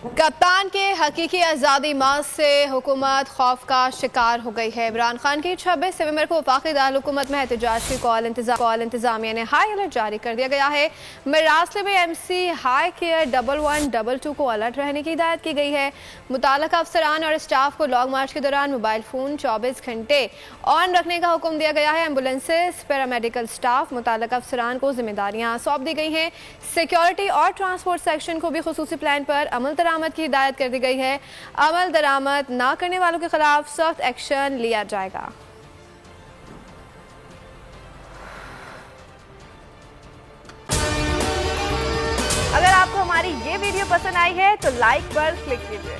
कप्तान के हकीकी आज़ादी मार्च से हुकूमत खौफ का शिकार हो गई है। इमरान खान की 26 सितंबर को वफाकी दारुल-हुकूमत में एहतजाज की कॉल इंतजामिया ने हाई अलर्ट जारी कर दिया गया है। मरासले में MC हाई केयर 1122 को अलर्ट रहने की हिदायत की गई है। मुताल्लिका अफसरान और स्टाफ को लॉन्ग मार्च के दौरान मोबाइल फ़ोन 24 घंटे ऑन रखने का हुक्म दिया गया है। एम्बुलेंसेज, पैरामेडिकल स्टाफ, मुताल्लिका अफसरान को जिम्मेदारियाँ सौंप दी गई हैं। सिक्योरिटी और ट्रांसपोर्ट सेक्शन को भी खुसूसी प्लान पर अमल दरामद की हिदायत कर दी गई है। अमल दरामद ना करने वालों के खिलाफ सख्त एक्शन लिया जाएगा। अगर आपको हमारी ये वीडियो पसंद आई है तो लाइक पर क्लिक कीजिए।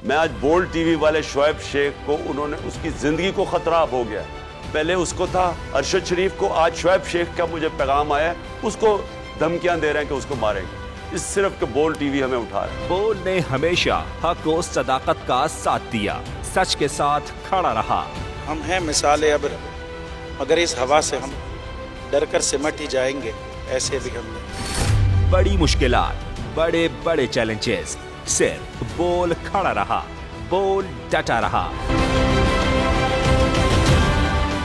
मैं आज बोल्ड टीवी वाले शोएब शेख को, उन्होंने उसकी जिंदगी को खतरा हो गया। पहले उसको था अरशद शरीफ को, आज शोएब शेख का मुझे पैगाम आया है, उसको धमकियां दे रहे हैं कि उसको मारेंगे। इस सिर्फ के बोल्ड टीवी हमें उठा रहा है। बोल्ड ने हमेशा हक और सदाकत का साथ दिया, सच के साथ खड़ा रहा। हम हैं मिसाल अब्र, मगर इस हवा से हम डर कर सिमट ही जाएंगे। ऐसे भी हमने बड़ी मुश्किलात, बड़े बड़े चैलेंजेस, सिर्फ बोल खड़ा रहा, बोल डटा रहा।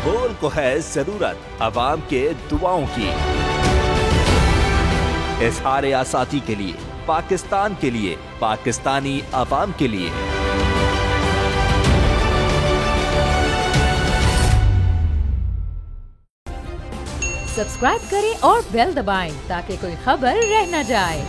बोल को है जरूरत अवाम के दुआओं की। इजहार आसाती के लिए, पाकिस्तान के लिए, पाकिस्तानी अवाम के लिए। सब्सक्राइब करें और बेल दबाएं ताकि कोई खबर रह न जाए।